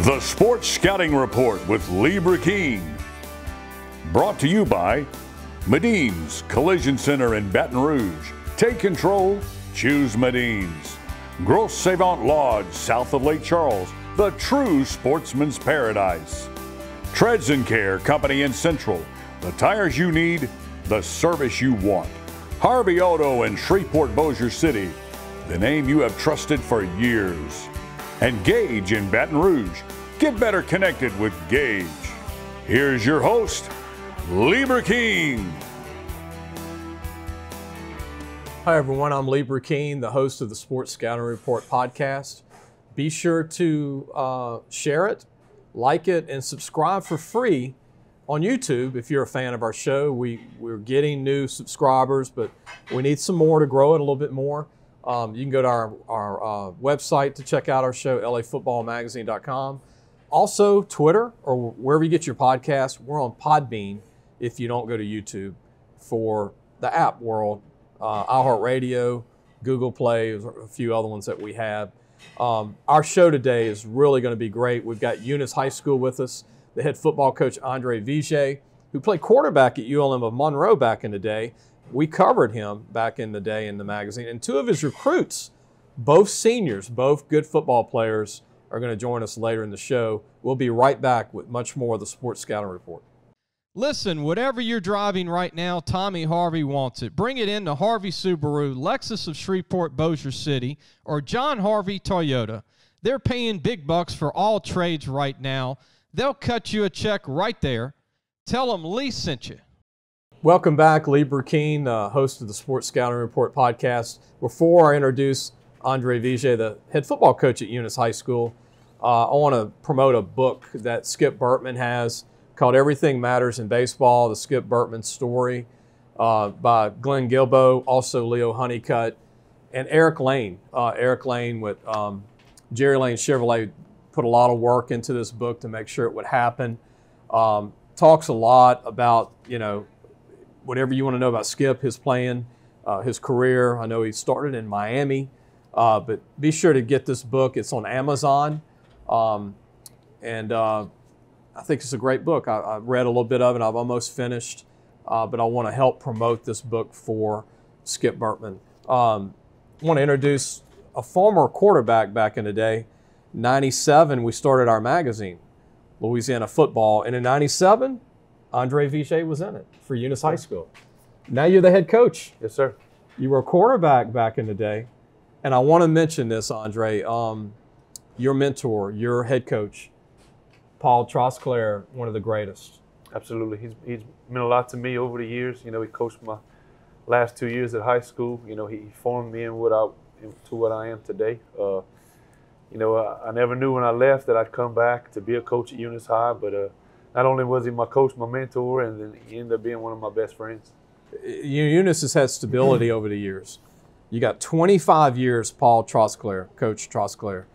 The Sports Scouting Report with Lee Burkeen. Brought to you by Medine's Collision Center in Baton Rouge. Take control, choose Medine's. Grosse Savant Lodge, south of Lake Charles, the true sportsman's paradise. Treads and Care Company in Central, the tires you need, the service you want. Harvey Auto in Shreveport, Bossier City, the name you have trusted for years. And Gage in Baton Rouge. Get better connected with Gage. Here's your host, Lee Burkeen. Hi everyone, I'm Lee Burkeen, the host of the Sports Scouting Report podcast. Be sure to share it, like it, and subscribe for free on YouTube if you're a fan of our show. We're getting new subscribers, but we need some more to grow it a little bit more. You can go to our website to check out our show, lafootballmagazine.com. Also, Twitter or wherever you get your podcast. We're on Podbean if you don't go to YouTube for the app world. iHeartRadio, Google Play, a few other ones that we have. Our show today is really going to be great. We've got Eunice High School with us, the head football coach, Vige, who played quarterback at ULM of Monroe back in the day. We covered him back in the day in the magazine. And two of his recruits, both seniors, both good football players, are going to join us later in the show. We'll be right back with much more of the Sports Scouting Report. Listen, whatever you're driving right now, Tommy Harvey wants it. Bring it in to Harvey Subaru, Lexus of Shreveport, Bossier City, or John Harvey Toyota. They're paying big bucks for all trades right now. They'll cut you a check right there. Tell them Lee sent you. Welcome back, Lee Burkeen, host of the Sports Scouting Report podcast. Before I introduce Vige, the head football coach at Eunice High School, I want to promote a book that Skip Burtman has called Everything Matters in Baseball, the Skip Burtman story, by Glenn Gilbo, also Leo Honeycutt, and Eric Lane. Eric Lane with Jerry Lane Chevrolet put a lot of work into this book to make sure it would happen. Talks a lot about, whatever you want to know about Skip, his playing, his career. I know he started in Miami, but be sure to get this book. It's on Amazon, and I think it's a great book. I read a little bit of it. I've almost finished, but I want to help promote this book for Skip Burtman. I want to introduce a former quarterback back in the day. 97, we started our magazine, Louisiana Football, and in 97, Vige was in it for Eunice High School. Now you're the head coach. Yes, sir. You were a quarterback back in the day, and I want to mention this, Andre. Your mentor, your head coach, Paul Trosclair, one of the greatest. Absolutely. He's meant a lot to me over the years. He coached my last 2 years at high school. He formed me into what I am today. I never knew when I left that I'd come back to be a coach at Eunice High, but not only was he my coach, my mentor, and then he ended up being one of my best friends. Eunice has had stability over the years. You got 25 years, Paul Trosclair, Coach Trosclair.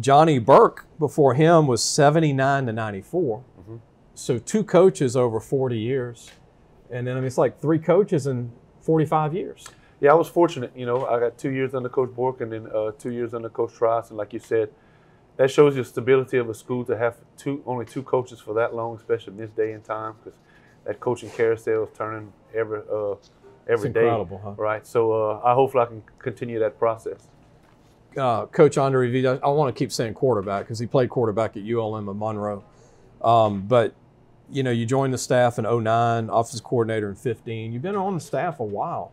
Johnny Burke before him was 79 to 94. Mm-hmm. So two coaches over 40 years. And then it's like three coaches in 45 years. Yeah, I was fortunate. I got 2 years under Coach Bork and then 2 years under Coach Tross. And like you said, that shows you the stability of a school to have only two coaches for that long, especially in this day and time, because that coaching carousel is turning every it's day. Incredible, huh? Right. So hopefully I can continue that process. Coach Vige, I want to keep saying quarterback because he played quarterback at ULM of Monroe. But, you joined the staff in 09, office coordinator in 15. You've been on the staff a while.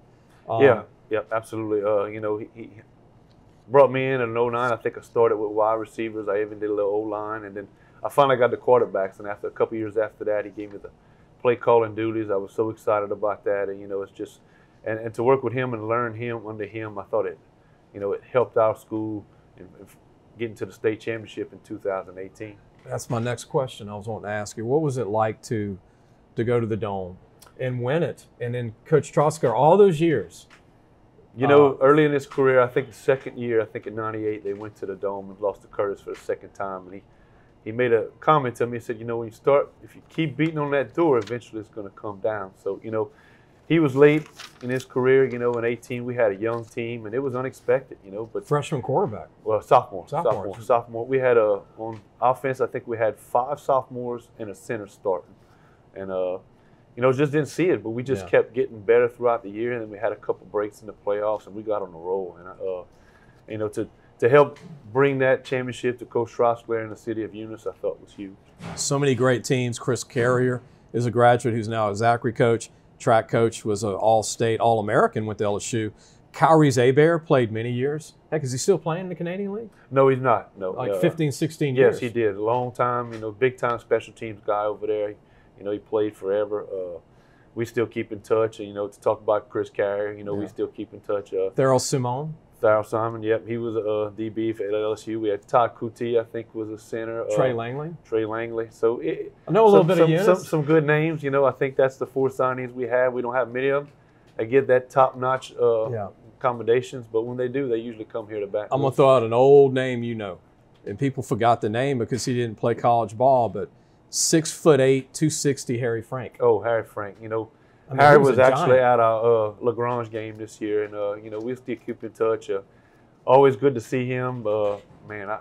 Yeah, absolutely. He brought me in 09. I think I started with wide receivers. I even did a little O-line. And then I finally got the quarterbacks. And after a couple years after that, he gave me the play calling duties. I was so excited about that. And, it's just – and to work with him and learn him under him, I thought it helped our school in getting to the state championship in 2018. That's my next question I was wanting to ask you. What was it like to go to the Dome and win it? And then Coach Trosclair, all those years. Early in his career, I think the second year, I think in 98, they went to the Dome and lost to Curtis for the second time. And he made a comment to me. He said, when you start, if you keep beating on that door, eventually it's going to come down. So, he was late in his career. You know, in 18 we had a young team, and it was unexpected. You know, but Freshman quarterback. well, sophomore. We had on offense. I think we had 5 sophomores and a center starting, and you know, just didn't see it. But we just kept getting better throughout the year, and then we had a couple breaks in the playoffs, and we got on the roll. And you know, to help bring that championship to Coach Rossler in the city of Eunice, I thought was huge. So many great teams. Chris Carrier is a graduate who's now a Zachary coach. Track coach, was an All-State, All-American with LSU. Kyrie Zabear played many years. Heck, is he still playing in the Canadian League? No, he's not. No, like 15, 16 years. Yes, he did. A long time. You know, big-time special teams guy over there. You know, he played forever. We still keep in touch. And, you know, to talk about Chris Carrier, you know, we still keep in touch. Darryl Simone. Darryl Simon, yep, he was a DB at LSU. We had Todd Kuti, I think, was a center. Trey Langley. So I know a little bit of Eunice. Some good names. You know, I think that's the 4 signings we have. We don't have many of them. They get that top-notch accommodations, but when they do, they usually come here to bat. I'm going to throw out an old name you know, and people forgot the name because he didn't play college ball, but 6'8", 260 Harry Frank. Oh, Harry Frank. You know, I mean, Harry was actually at our LaGrange game this year, and you know, we still keep in touch. Always good to see him. Man,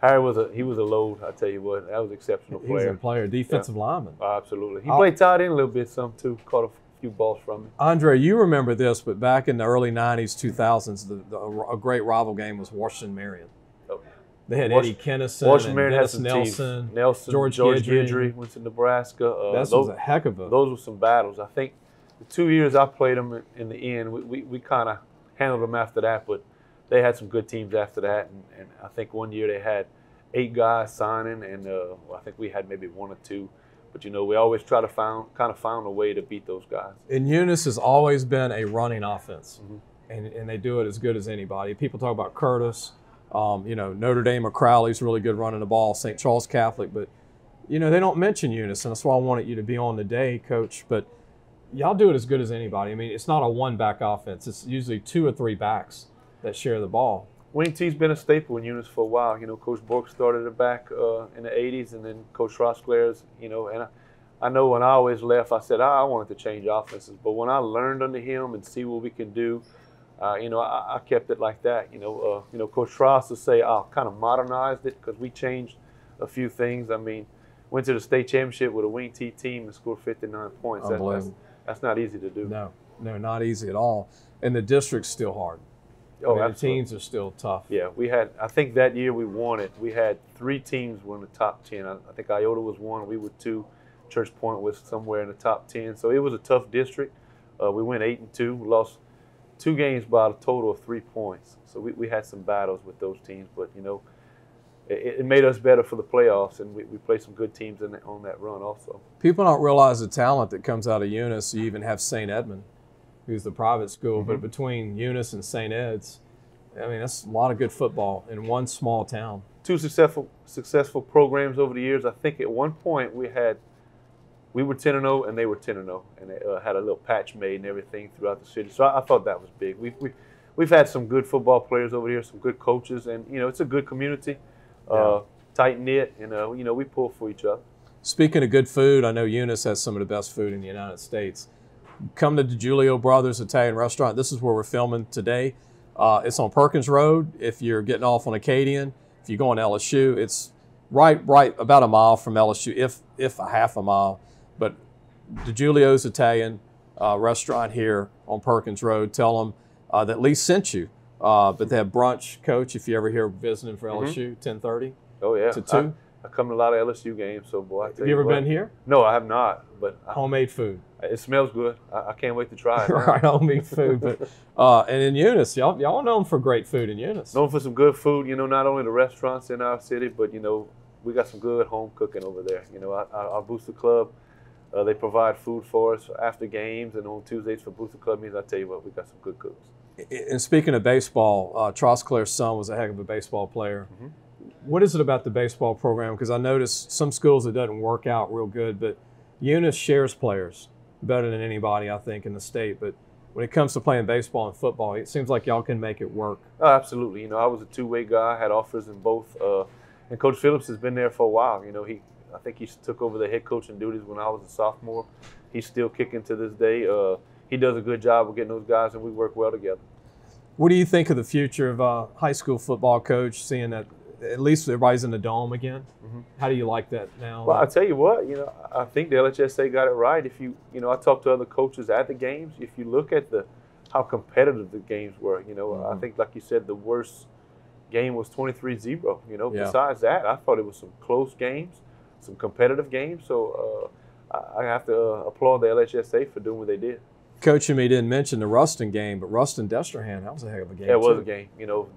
Harry was a load. I tell you what, that was an exceptional player. He was a player, defensive lineman. Oh, absolutely. He played tight end a little bit, too. Caught a few balls from him. Andre, you remember this, but back in the early '90s, 2000s, a great rival game was Washington-Marion. Oh. They had Eddie Kennison, and Dennis Nelson, George Guidry went to Nebraska. That was a heck of a. Those were some battles. I think the 2 years I played them in the end, we kind of handled them after that, but they had some good teams after that. And I think one year they had 8 guys signing, and I think we had maybe 1 or 2. But, you know, we always try to found a way to beat those guys. And Eunice has always been a running offense, and they do it as good as anybody. People talk about Curtis. You know, Notre Dame or Crowley's really good running the ball, St. Charles Catholic, but, you know, they don't mention Eunice, and that's why I wanted you to be on today, Coach. But y'all do it as good as anybody. I mean, it's not a one-back offense. It's usually 2 or 3 backs that share the ball. Wing T's been a staple in Eunice for a while. You know, Coach Bork started it back in the 80s, and then Coach Rossler's, you know, and I know when I always left, I said I wanted to change offenses. But when I learned under him and see what we can do, you know, I kept it like that. You know, Coach Ross will say I kind of modernized it because we changed a few things. I mean, went to the state championship with a Wing T team and scored 59 points. That's not easy to do. No, not easy at all. And the district's still hard. Oh, I mean, the teams are still tough. Yeah, we had. I think that year we won it. We had 3 teams were in the top 10. I think Iota was 1. We were 2. Church Point was somewhere in the top 10. So it was a tough district. We went 8-2. We lost 2 games by a total of 3 points. So we had some battles with those teams, but you know, it made us better for the playoffs, and we played some good teams on that run also. People don't realize the talent that comes out of Eunice. You even have St. Edmund, who's the private school, but between Eunice and St. Ed's, I mean, that's a lot of good football in one small town. 2 successful programs over the years. I think at one point we were 10-0 and they were 10-0, and they had a little patch made and everything throughout the city. So I thought that was big. We've had some good football players over here, some good coaches, and you know, it's a good community, tight knit, and you know, we pull for each other. Speaking of good food, I know Eunice has some of the best food in the United States. Come to DiGiulio Brothers Italian Restaurant. This is where we're filming today. It's on Perkins Road. If you're getting off on Acadian, if you go on LSU, it's right about a mile from LSU, if a half a mile. But DiGiulio's Italian restaurant here on Perkins Road. Tell them that Lee sent you. But they have brunch, Coach, if you ever here visiting for LSU, 10:30 to 2. I come to a lot of LSU games, so boy. Have you ever been here? No, I have not. But homemade food. It smells good. I can't wait to try it. Right, homemade food. But and in Eunice, y'all known for great food in Eunice. Known for some good food. You know, not only the restaurants in our city, but you know, we got some good home cooking over there. You know, our Booster Club, they provide food for us after games, and on Tuesdays for Booster Club means I tell you what, we got some good cooks. And speaking of baseball, Trosclair's son was a heck of a baseball player. What is it about the baseball program? Because I noticed some schools it doesn't work out real good, but Eunice shares players better than anybody, I think, in the state. But when it comes to playing baseball and football, it seems like y'all can make it work. Oh, absolutely. You know, I was a two-way guy. I had offers in both. And Coach Phillips has been there for a while. You know, I think he took over the head coaching duties when I was a sophomore. He's still kicking to this day. he does a good job of getting those guys, and we work well together. What do you think of the future of high school football, Coach, seeing that at least everybody's in the dome again? Mm-hmm. How do you like that now? Well, I tell you what, I think the LHSA got it right. If I talked to other coaches at the games. If you look at how competitive the games were, I think, like you said, the worst game was 23-0. Besides that, I thought it was some close games, some competitive games. So I have to applaud the LHSA for doing what they did. Coach, you didn't mention the Ruston game, but Ruston-Destrehan, that was a heck of a game. Yeah, it was a game.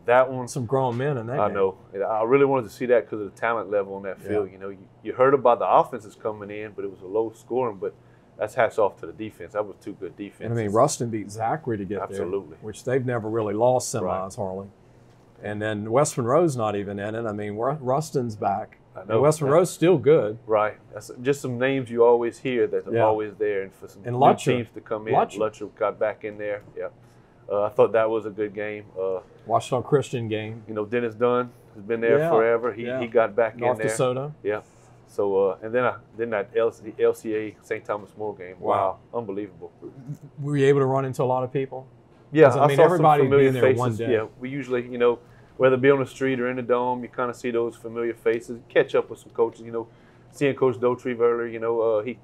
That one. Some grown men in that game. I know. I really wanted to see that because of the talent level on that field. Yeah. You heard about the offenses coming in, but it was a low scoring. But that's hats off to the defense. That was two good defenses. And Ruston beat Zachary to get Absolutely. there, which they've never really lost semis, hardly. And then West Monroe's not even in it. Ruston's back. I know. And West Monroe's still good. Right. That's just some names you always hear that are always there. And for some new teams to come in, Lutcher got back in there. Yeah. I thought that was a good game. Washington Christian game. Dennis Dunn has been there forever. He got back in there. North DeSoto. Yeah. So, and then that LCA St. Thomas More game. Wow. Unbelievable. Were you able to run into a lot of people? Yeah. I saw everybody some familiar being there faces. one day. Yeah. We usually, whether it be on the street or in the dome, you kind of see those familiar faces. Catch up with some coaches. Seeing Coach Dotrieve earlier.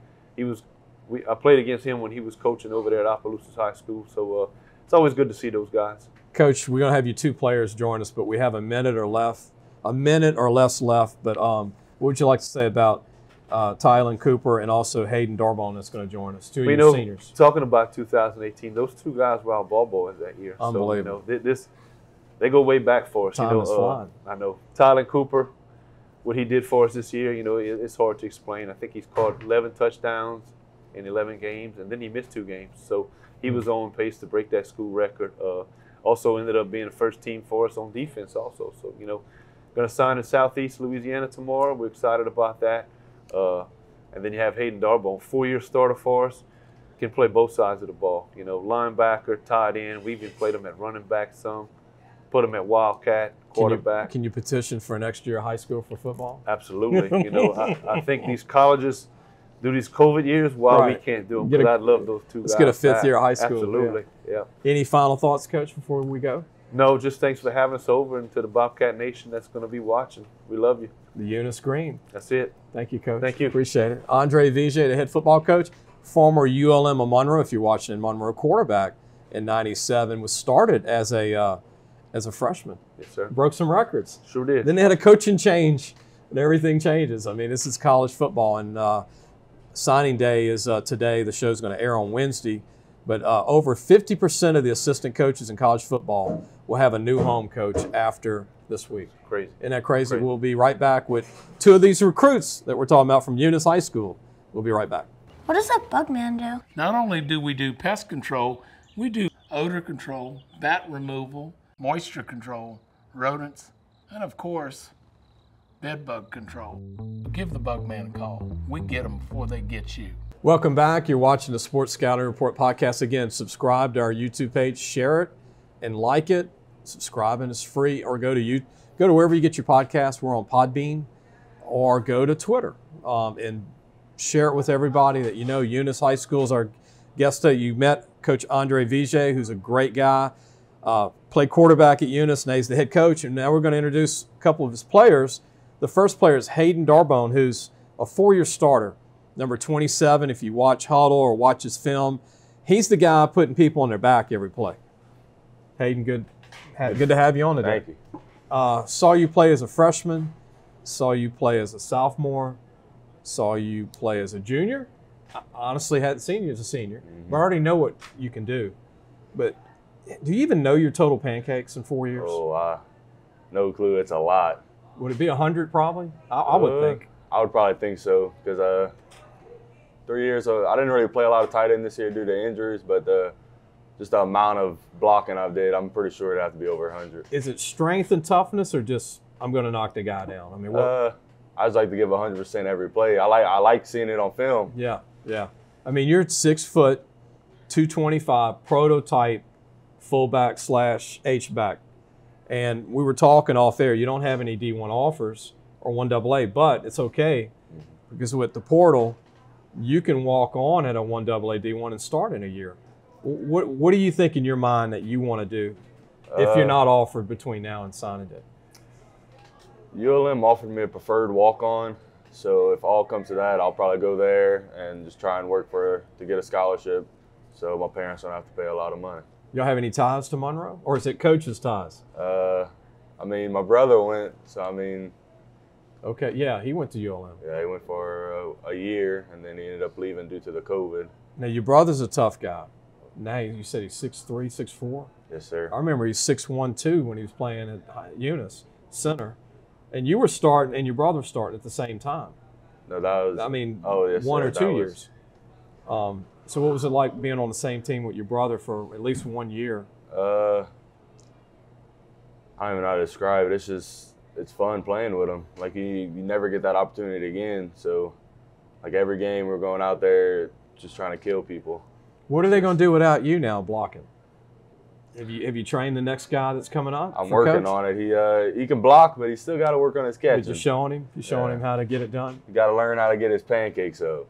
I played against him when he was coaching over there at Opelousas High School. So it's always good to see those guys. Coach, we're gonna have you two players join us, but we have a minute or less left. But what would you like to say about Tylon Cooper and also Hayden Darbonne that's going to join us? Two of your seniors. Talking about 2018, those two guys were our ball boys that year. Unbelievable. So, they go way back for us. Time is flying. I know. Tylon Cooper, what he did for us this year, it's hard to explain. I think he's caught 11 touchdowns in 11 games, and then he missed 2 games. So he was on pace to break that school record. Also ended up being the first team for us on defense also. So, going to sign in Southeast Louisiana tomorrow. We're excited about that. And then you have Hayden Darbonne, 4-year starter for us. Can play both sides of the ball. Linebacker, tight end. We even played him at running back some. Put him at Wildcat, quarterback. Can you petition for next year of high school for football? Absolutely. I think these colleges do these COVID years while we can't do them. Because I love those two guys. Let's get a 5th year of high school. Absolutely. Yeah. Any final thoughts, Coach, before we go? No, just thanks for having us over, and to the Bobcat Nation that's going to be watching. We love you. The Eunice Green. That's it. Thank you, Coach. Thank you. Appreciate it. Andre Vige, the head football coach, former ULM of Monroe, if you're watching, Monroe quarterback in '97, was started as a freshman. Yes, sir. Broke some records. Sure did. Then they had a coaching change, and everything changes. This is college football, and signing day is today. The show's going to air on Wednesday. But over 50% of the assistant coaches in college football will have a new home coach after this week. Crazy. Isn't that crazy? We'll be right back with 2 of these recruits that we're talking about from Eunice High School. We'll be right back. What does that bug man do? Not only do we do pest control, we do odor control, bat removal, moisture control, rodents, and of course, bed bug control. Give the bug man a call. We get them before they get you. Welcome back. You're watching the Sports Scouting Report podcast. Again, subscribe to our YouTube page, share it, and like it. Subscribing is free, or go to wherever you get your podcast. We're on Podbean, or go to Twitter and share it with everybody that you know. Eunice High School is our guest today. You met Coach Andre Vige, who's a great guy. Played quarterback at Eunice, and he's the head coach. And now we're going to introduce a couple of his players. The first player is Hayden Darbonne, who's a 4-year starter. Number 27, if you watch Huddle or watch his film, he's the guy putting people on their back every play. Hayden, good to have you on today. Thank you. Saw you play as a freshman, saw you play as a sophomore, saw you play as a junior. I honestly hadn't seen you as a senior. I already know what you can do. But do you even know your total pancakes in 4 years? Oh, no clue. It's a lot. Would it be 100 probably? I would think. I would probably think so, because 3 years, I didn't really play a lot of tight end this year due to injuries, but just the amount of blocking I've did, I'm pretty sure it'd have to be over 100. Is it strength and toughness, or just I'm going to knock the guy down? I just like to give 100% every play. I like seeing it on film. Yeah. You're 6 foot, 225, prototype fullback / H-back. And we were talking off air. You don't have any D1 offers or 1AA, but it's okay, because with the portal, you can walk on at a 1AA D1 and start in a year. What do you think in your mind that you want to do if you're not offered between now and signing day? ULM offered me a preferred walk-on, so if all comes to that, I'll probably go there and just try and work to get a scholarship, so my parents don't have to pay a lot of money. Y'all have any ties to Monroe, or is it coach's ties? I mean, my brother went, so I mean. Okay, yeah, he went to ULM. Yeah, he went for a year, and then he ended up leaving due to the COVID. Now, your brother's a tough guy. Now, you said he's 6'3", 6'4"? Yes, sir. I remember he's 6'1", 2" when he was playing at Eunice, center. And you were starting, and your brother was starting at the same time. No, that was. I mean, yes, 1 sir, or 2 years. So what was it like being on the same team with your brother for at least 1 year? I don't even know how to describe it. It's fun playing with him. Like, you never get that opportunity again. So, like, every game we're going out there just trying to kill people. What are they going to do without you now blocking? Have you trained the next guy that's coming up? I'm working on it. He can block, but he's still got to work on his catching. You're showing him? You're showing him how to get it done? You got to learn how to get his pancakes up.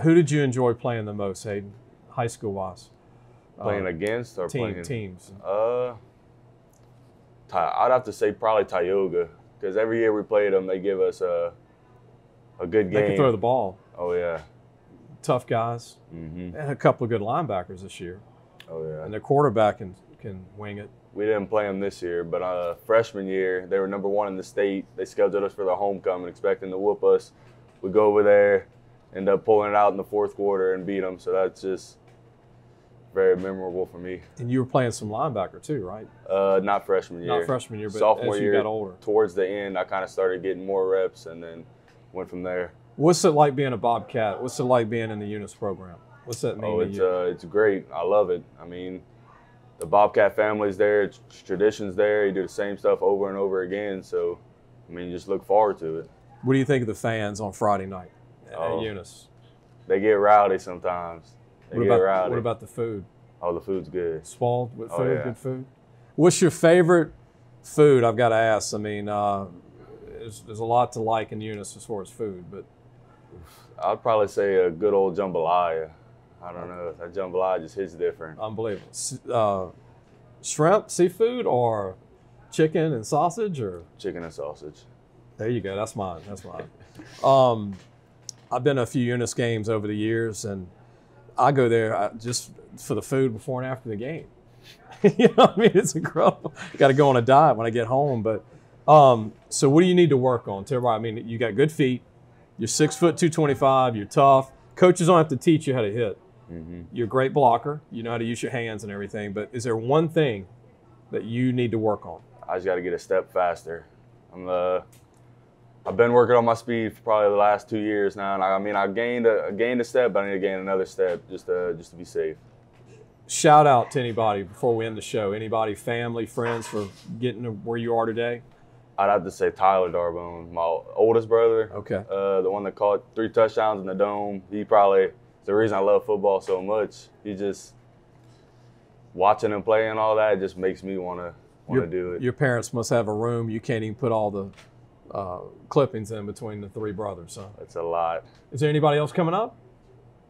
Who did you enjoy playing the most, Hayden, high school-wise? Playing against or playing? Teams. I'd have to say probably Tioga, because every year we played them, they give us a good game. They can throw the ball. Oh, yeah. Tough guys. Mm-hmm. And a couple of good linebackers this year. Oh, yeah. And their quarterback can wing it. We didn't play them this year, but freshman year, they were #1 in the state. They scheduled us for the homecoming, expecting to whoop us. We go over there, end up pulling it out in the fourth quarter and beat them. So that's just very memorable for me. And you were playing some linebacker too, right? Not freshman year. Not freshman year, but sophomore as you year, got older. Towards the end, I kind of started getting more reps and then went from there. What's it like being a Bobcat? What's it like being in the Eunice program? What's that mean to you? It's great. I love it. I mean, the Bobcat family's there. It's tradition's there. You do the same stuff over and over again. So, I mean, just look forward to it. What do you think of the fans on Friday night at Eunice? They get rowdy sometimes. What about the food? Oh, the food's good. Spoiled with food, yeah. Good food. What's your favorite food? I've got to ask. I mean, there's a lot to like in Eunice as far as food, but I'd probably say a good old jambalaya. I don't know. That jambalaya just hits different. Unbelievable. Shrimp, seafood, or chicken and sausage, or chicken and sausage. There you go. That's mine. I've been to a few Eunice games over the years, and I go there just for the food before and after the game. You know what I mean? It's incredible. Got to go on a diet when I get home. But so what do you need to work on? Tell everybody, I mean, you got good feet. You're 6 foot 225. You're tough. Coaches don't have to teach you how to hit. Mm-hmm. You're a great blocker. You know how to use your hands and everything. But is there one thing that you need to work on? I just got to get a step faster. I've been working on my speed for probably the last 2 years now, and I gained a step, but I need to gain another step just to be safe. Shout out to anybody before we end the show. Anybody, family, friends, for getting to where you are today? I'd have to say Tyler Darbonne, my oldest brother. Okay. The one that caught 3 touchdowns in the Dome. He probably is the reason I love football so much. He just watching him play and all that, it just makes me want to do it. Your parents must have a room you can't even put all the clippings in between the 3 brothers. So that's a lot. Is there anybody else coming up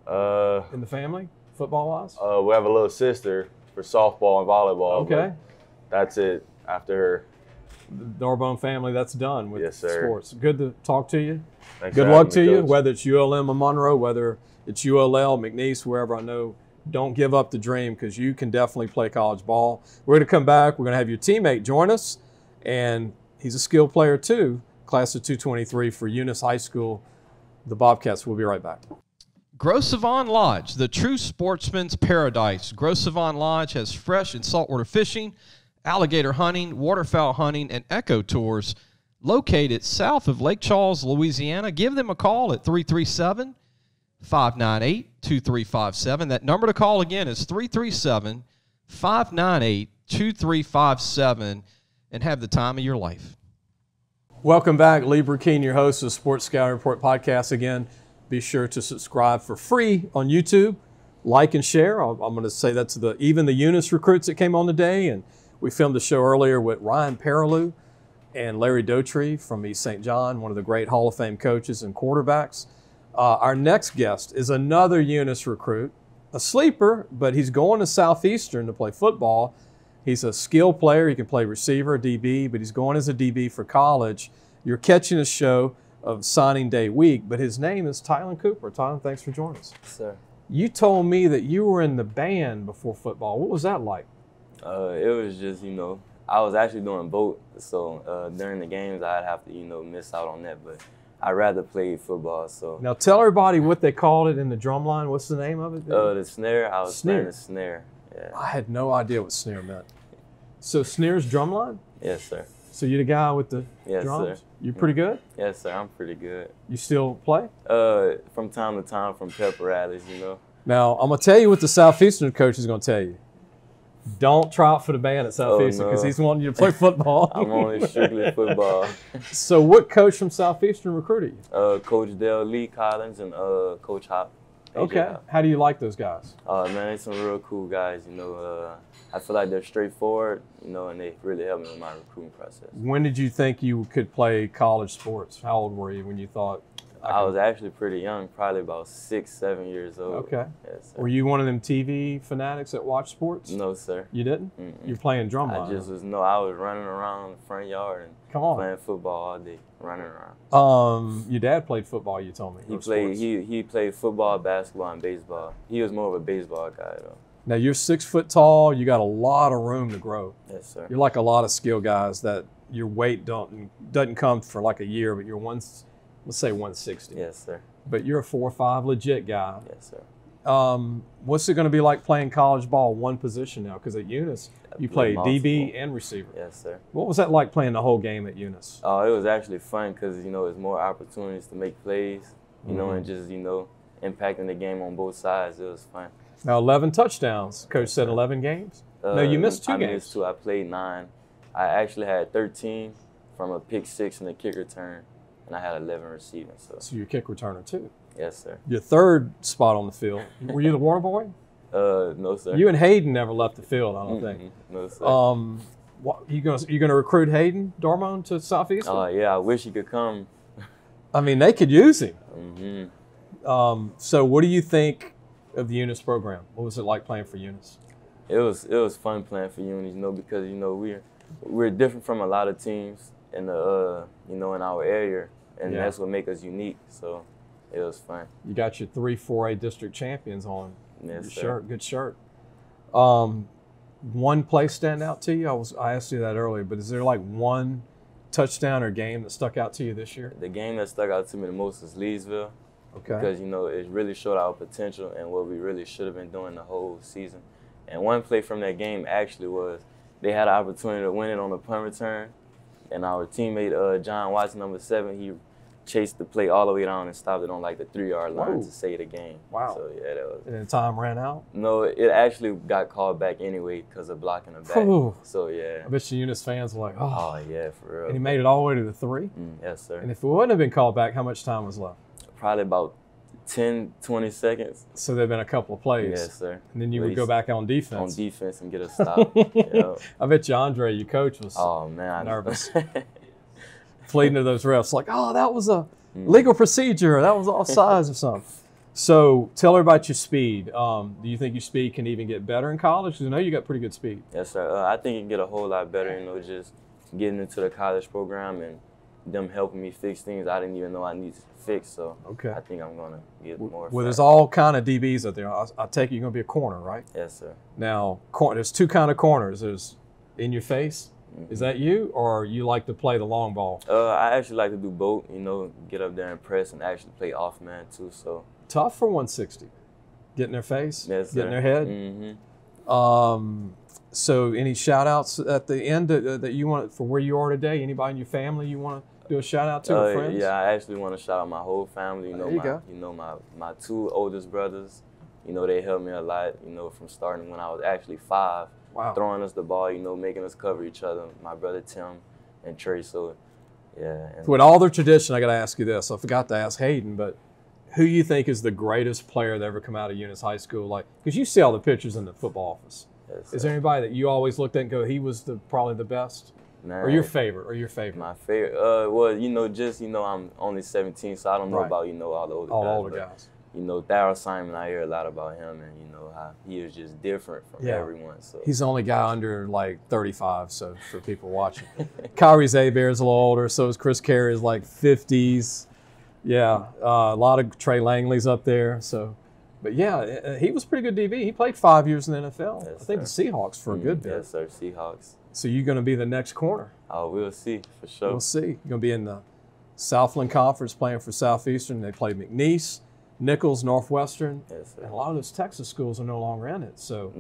in the family, football-wise? We have a little sister for softball and volleyball. Okay. That's it. After her. The Darbonne family, that's done with sports. Good to talk to you. Thanks. Good luck to you, whether it's ULM or Monroe, whether it's ULL, McNeese, wherever. I know, don't give up the dream, because you can definitely play college ball. We're going to come back. We're going to have your teammate join us, and he's a skilled player too, class of 223 for Eunice High School, the Bobcats. We'll be right back. Gros Savon Lodge, the true sportsman's paradise. Gros Savon Lodge has fresh and saltwater fishing, alligator hunting, waterfowl hunting, and eco tours located south of Lake Charles, Louisiana. Give them a call at 337-598-2357. That number to call again is 337-598-2357, and have the time of your life. Welcome back. Lee Burkeen, your host of Sports Scouting Report podcast. Again, be sure to subscribe for free on YouTube, like and share. I'm going to say that's even the Eunice recruits that came on today, and we filmed a show earlier with Ryan Perilou and Larry Dotree from East St. John, one of the great Hall of Fame coaches and quarterbacks. Our next guest is another Eunice recruit, a sleeper, but he's going to Southeastern to play football. He's a skill player. He can play receiver, DB, but he's going as a DB for college. You're catching a show of signing day week, but his name is Tylon Cooper. Tylon, thanks for joining us. Sir. You told me that you were in the band before football. What was that like? It was just, I was actually doing both. So during the games, I'd have to, miss out on that. But I'd rather play football. So now tell everybody what they called it in the drum line. What's the name of it? The snare. I was playing the snare. Yeah. I had no idea what snare meant. So snare's drum line? Yes, sir. So you're the guy with the Yes, drums? sir. You pretty good? Yes, sir. I'm pretty good. You still play? From time to time, from pep rallies, Now, I'm going to tell you what the Southeastern coach is going to tell you. Don't try out for the band at Southeastern because he's wanting you to play football. I'm only strictly football. So what coach from Southeastern recruited you? Coach Dale Lee Collins and Coach Hop. Okay. Hop. How do you like those guys? Man, they're some real cool guys, I feel like they're straightforward, and they really helped me with my recruiting process. When did you think you could play college sports? How old were you when you thought? I was actually pretty young, probably about 6, 7 years old. Okay. Yes, sir. Were you one of them TV fanatics that watch sports? No, sir. You didn't? Mm-mm. You're playing drumline. I just was, I was running around the front yard and Come on. playing football all day, running around. Your dad played football, you told me. He played football, basketball, and baseball. He was more of a baseball guy, though. Now, you're 6 foot tall. You got a lot of room to grow. Yes, sir. You're like a lot of skill guys that your weight doesn't come for like a year, but you're let's say 160. Yes, sir. But you're a 4'5" legit guy. Yes, sir. What's it going to be like playing college ball one position now? Because at Eunice, you played DB and receiver. Yes, sir. What was that like playing the whole game at Eunice? It was actually fun because, it's more opportunities to make plays, and just, impacting the game on both sides. It was fun. Now, 11 touchdowns. Coach said 11 games? No, you missed 2 games. I missed 2. I played 9. I actually had 13 from a pick 6 and a kick return, and I had 11 receiving. So you're a kick returner, too. Yes, sir. Your third spot on the field. Were you the water boy? No, sir. You and Hayden never left the field, I don't think. No, sir. You gonna recruit Hayden Darbonne to Southeastern? Yeah, I wish he could come. I mean, they could use him. Mm-hmm. So what do you think of the Eunice program? What was it like playing for Eunice? It was fun playing for Eunice, because we're different from a lot of teams in the in our area, and that's what makes us unique. So it was fun. You got your 3 4A district champions on your sir. shirt. Good shirt. One play stand out to you? I asked you that earlier, but is there like one touchdown or game that stuck out to you this year? The game that stuck out to me the most is Leesville. Okay. Because, it really showed our potential and what we really should have been doing the whole season. And one play from that game actually was they had an opportunity to win it on a punt return, and our teammate, John Watson, number 7, he chased the play all the way down and stopped it on like the 3-yard line to save the game. Wow. So, yeah, that was. And then time ran out? No, it actually got called back anyway because of blocking the back. Ooh. So, yeah. I bet you Eunice fans were like, Oh, yeah, for real. And he made it all the way to the 3? Yes, sir. And if it wouldn't have been called back, how much time was left? Probably about 10, 20 seconds. So there have been a couple of plays. Yes, sir. And then you would go back on defense. On defense and get a stop. Yep. I bet you Andre, your coach, was nervous. Pleading to those refs, like, that was a legal procedure. That was offsides or something. So tell her about your speed. Do you think your speed can even get better in college? Because I know you got pretty good speed. Yes, sir. I think it can get a whole lot better, just getting into the college program and them helping me fix things I didn't even know I needed to fix. So I think I'm going to get more. Well, there's all kind of DBs out there. I take it you're going to be a corner, right? Yes, sir. Now, there's 2 kind of corners. There's in your face. Is that you, or you like to play the long ball? I actually like to do both, get up there and press and actually play off man too. So tough for 160. Get in their face, yes, get in their head. Mm-hmm. So any shout outs at the end that you want for where you are today? Anybody in your family you want to do a shout out to or friends? Yeah, I actually want to shout out my whole family. There you go. My 2 oldest brothers. They helped me a lot, from starting when I was actually 5. Wow. Throwing us the ball, making us cover each other. My brother Tim and Trey. So, yeah. With all the tradition, I got to ask you this. I forgot to ask Hayden, but who you think is the greatest player that ever come out of Eunice High School? Like, because you see all the pictures in the football office. Yes, is there anybody that you always looked at and go, he was probably the best? Man, or your favorite? My favorite. Well, I'm only 17, so I don't know about all the older guys. All older guys. you know, Thar Simon, I hear a lot about him, and you know how he is just different from everyone. So he's the only guy under like 35. So for people watching, Kyrie Zabear is a little older. So is Chris Carey, is like 50s. Yeah, a lot of Trey Langley's up there. So, but yeah, he was pretty good DB. He played 5 years in the NFL. Yes, I think the Seahawks for a good bit. Yes, sir, Seahawks. So you're going to be the next corner. Oh, we'll see for sure. We'll see. You're going to be in the Southland Conference playing for Southeastern. They play McNeese, Nichols, Northwestern, Yes, sir. and a lot of those Texas schools are no longer in it. So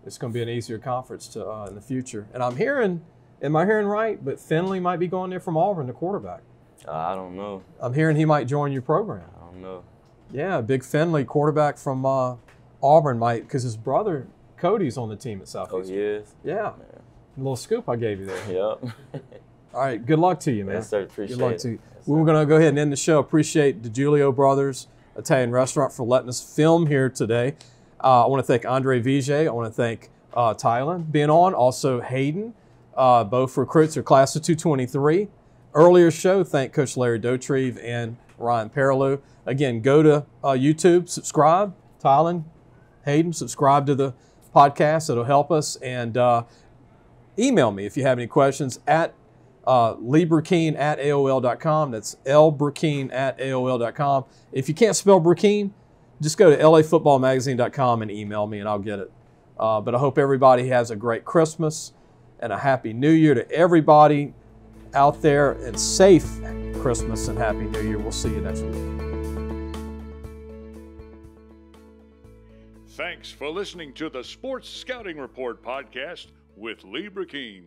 it's going to be an easier conference to in the future. And I'm hearing, am I hearing right? But Finley might be going there from Auburn, the quarterback. I don't know. I'm hearing he might join your program. I don't know. Yeah, Big Finley, quarterback from Auburn, might, because his brother Cody's on the team at Southeastern. Oh, he is? Yeah. A little scoop I gave you there. Yep. All right, good luck to you, man. Yes, sir. Appreciate Good luck it. to you. Yes, We're going to go ahead and end the show. Appreciate DiGiulio Brothers Italian Restaurant for letting us film here today. I want to thank Andre Vige. I want to thank Tylon being on. Also Hayden, both recruits are class of 223. Earlier show, thank Coach Larry Dotrieve and Ryan Perilou. Again, go to YouTube, subscribe. Tylon, Hayden, subscribe to the podcast. It'll help us. And email me if you have any questions at LeeBurkeen@AOL.com. That's lburkeen@AOL.com. If you can't spell Burkeen, just go to lafootballmagazine.com and email me and I'll get it. But I hope everybody has a great Christmas and a Happy New Year to everybody out there, and safe Christmas and Happy New Year. We'll see you next week. Thanks for listening to the Sports Scouting Report podcast with Lee Burkeen.